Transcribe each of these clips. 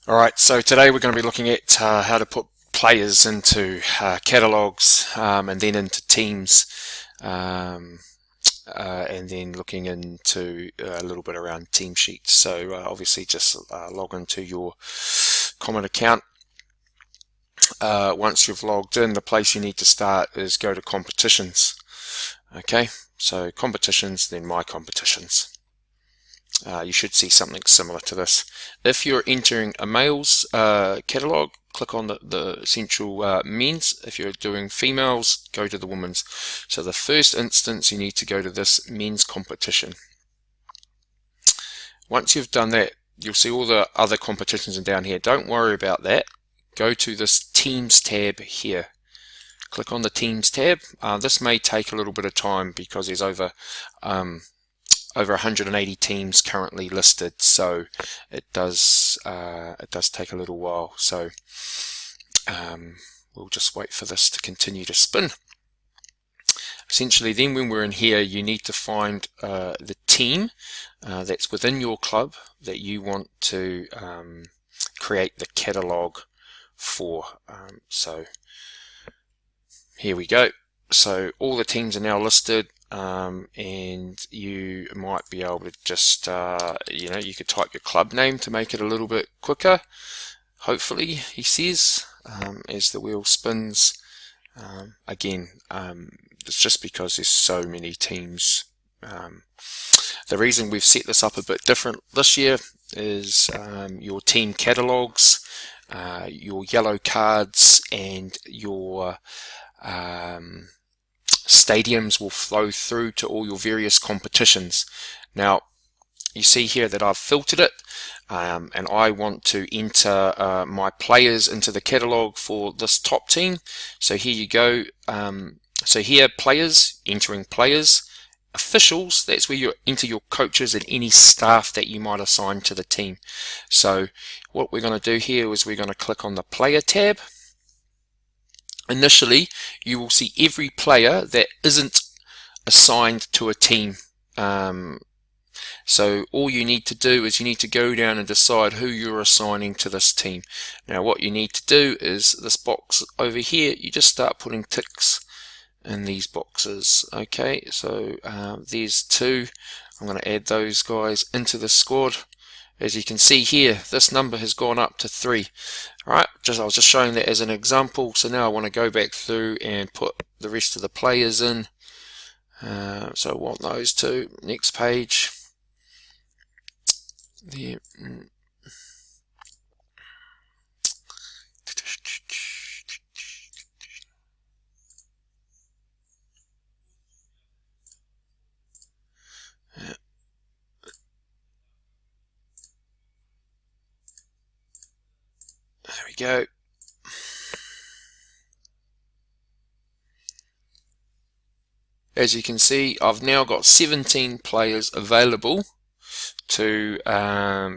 Alright, so today we're going to be looking at how to put players into catalogues and then into teams, and then looking into a little bit around team sheets. So obviously just log into your COMET account. Once you've logged in, the place you need to start is go to competitions. Okay, so competitions, then my competitions. You should see something similar to this. If you're entering a male's catalogue, click on the essential men's. If you're doing females, go to the women's. So the first instance, you need to go to this men's competition. Once you've done that, you'll see all the other competitions down here. Don't worry about that. Go to this teams tab here. Click on the teams tab. This may take a little bit of time because there's over 180 teams currently listed, so it does take a little while. So we'll just wait for this to continue to spin. Essentially, then when we're in here, you need to find the team that's within your club that you want to create the catalogue for. So here we go. So all the teams are now listed. And you might be able to just you could type your club name to make it a little bit quicker, hopefully, he says, as the wheel spins. Again, it's just because there's so many teams. The reason we've set this up a bit different this year is your team catalogues, your yellow cards, and your stadiums will flow through to all your various competitions. Now you see here that I've filtered it, and I want to enter my players into the catalogue for this top team. So here you go. So here, players, entering players. Officials, that's where you enter your coaches and any staff that you might assign to the team. So what we're going to do here is we're going to click on the player tab. Initially, you will see every player that isn't assigned to a team. So all you need to do is you need to go down and decide who you're assigning to this team. Now what you need to do is this box over here, you just start putting ticks in these boxes. Okay, so there's two. I'm going to add those guys into the squad. As you can see here, this number has gone up to 3. Alright, I was just showing that as an example. So now I want to go back through and put the rest of the players in. So I want those two. Next page. There. There we go. As you can see, I've now got 17 players available to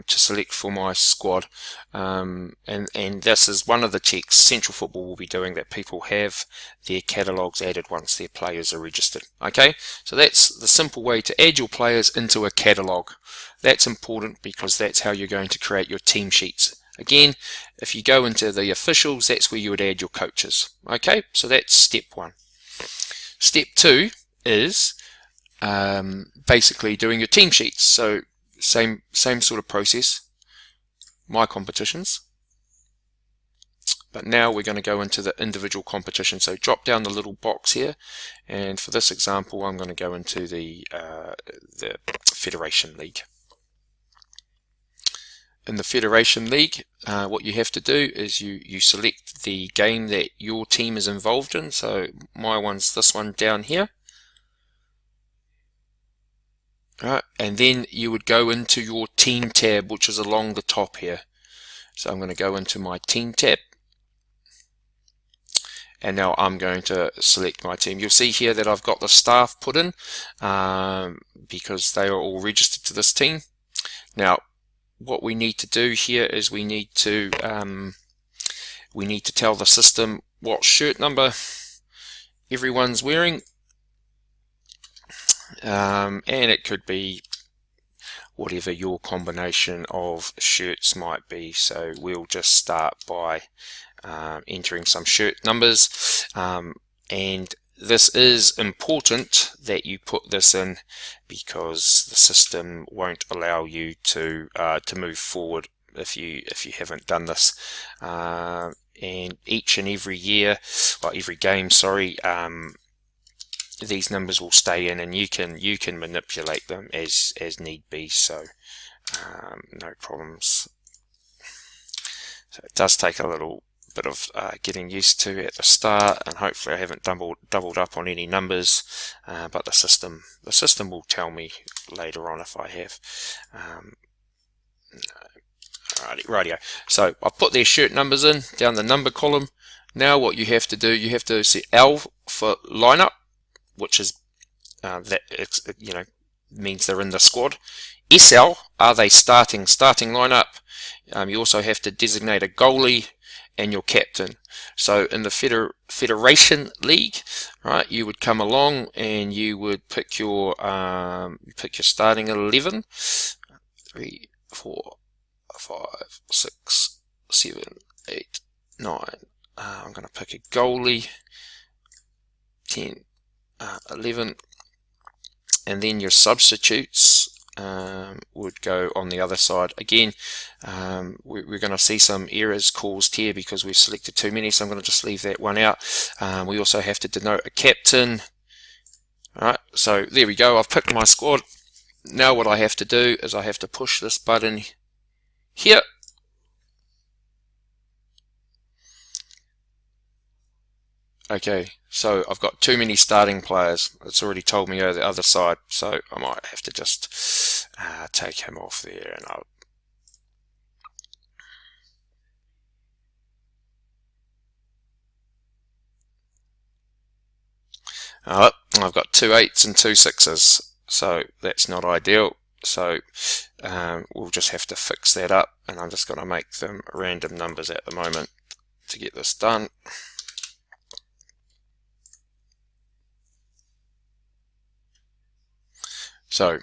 select for my squad, and this is one of the checks Central Football will be doing, that people have their catalogues added once their players are registered. Okay, so that's the simple way to add your players into a catalogue. That's important because that's how you're going to create your team sheets. Again, if you go into the officials, that's where you would add your coaches. Okay, so that's step 1. Step 2 is basically doing your team sheets. So same sort of process, my competitions, but now we're going to go into the individual competition. So drop down the little box here, and for this example I'm going to go into the Federation League. In the Federation League, what you have to do is you select the game that your team is involved in. So my one's this one down here. Right, and then you would go into your team tab, which is along the top here. So I'm going to go into my team tab, and now I'm going to select my team. You'll see here that I've got the staff put in because they are all registered to this team. Now what we need to do here is we need to tell the system what shirt number everyone's wearing. And it could be whatever your combination of shirts might be. So we'll just start by entering some shirt numbers, and this is important that you put this in because the system won't allow you to move forward if you haven't done this. And each and every year, well, every game, sorry, these numbers will stay in, and you can manipulate them as need be. So no problems. So it does take a little bit of getting used to at the start, and hopefully I haven't doubled up on any numbers, but the system will tell me later on if I have. Rightio. So I've put their shirt numbers in down the number column. Now what you have to do, you have to see L for lineup, which is that it's, means they're in the squad. SL, are they starting lineup? You also have to designate a goalie and your captain. So in the Federation League, right, you would come along and you would pick your starting 11. 3, 4, 5, 6, 7, 8, 9. I'm going to pick a goalie. 10, 11, and then your substitutes would go on the other side. Again, we're going to see some errors caused here because we've selected too many, so I'm going to just leave that one out. We also have to denote a captain. Alright, so there we go. I've picked my squad. Now what I have to do is I have to push this button here. Okay, so I've got too many starting players. It's already told me over the other side, so I might have to just take him off there, and I've got 2 8s and 2 6s, so that's not ideal. So we'll just have to fix that up, and I'm just going to make them random numbers at the moment to get this done. So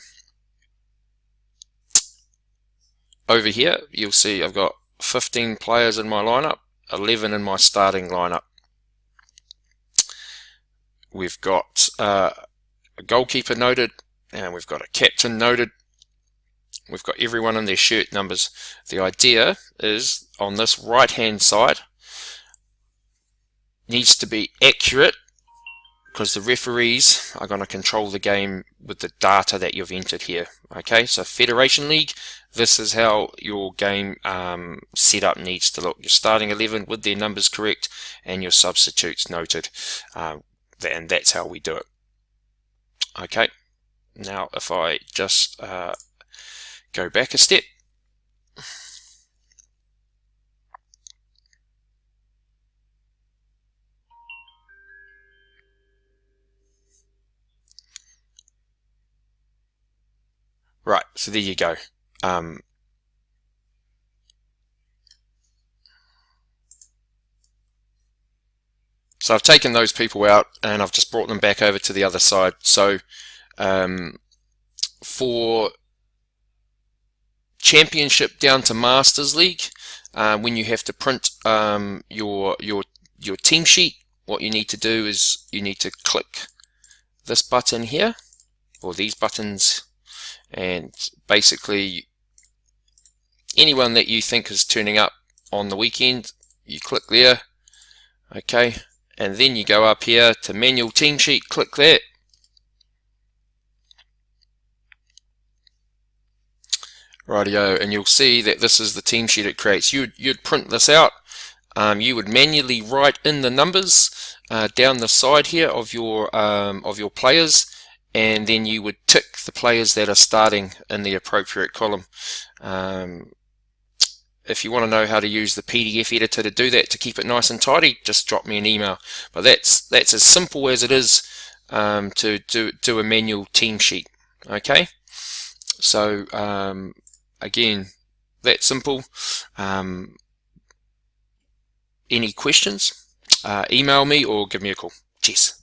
over here you'll see I've got 15 players in my lineup, 11 in my starting lineup. We've got a goalkeeper noted, and we've got a captain noted. We've got everyone in their shirt numbers. The idea is on this right hand side needs to be accurate, because the referees are going to control the game with the data that you've entered here. Okay, so Federation League, this is how your game setup needs to look. Your starting 11 with their numbers correct and your substitutes noted, and that's how we do it. Okay, now if I just go back a step. Right, so there you go. So I've taken those people out and I've just brought them back over to the other side. So for Championship down to Masters League, when you have to print your team sheet, what you need to do is you need to click this button here, or these buttons, and basically anyone that you think is turning up on the weekend, you click there. Okay, and then you go up here to manual team sheet, click that. Rightio, and you'll see that this is the team sheet it creates. You'd print this out. You would manually write in the numbers down the side here of your players, and then you would tick the players that are starting in the appropriate column. If you want to know how to use the PDF editor to do that, to keep it nice and tidy, just drop me an email. But that's as simple as it is to do a manual team sheet. Okay, so again, that's simple. Any questions? Email me or give me a call. Cheers.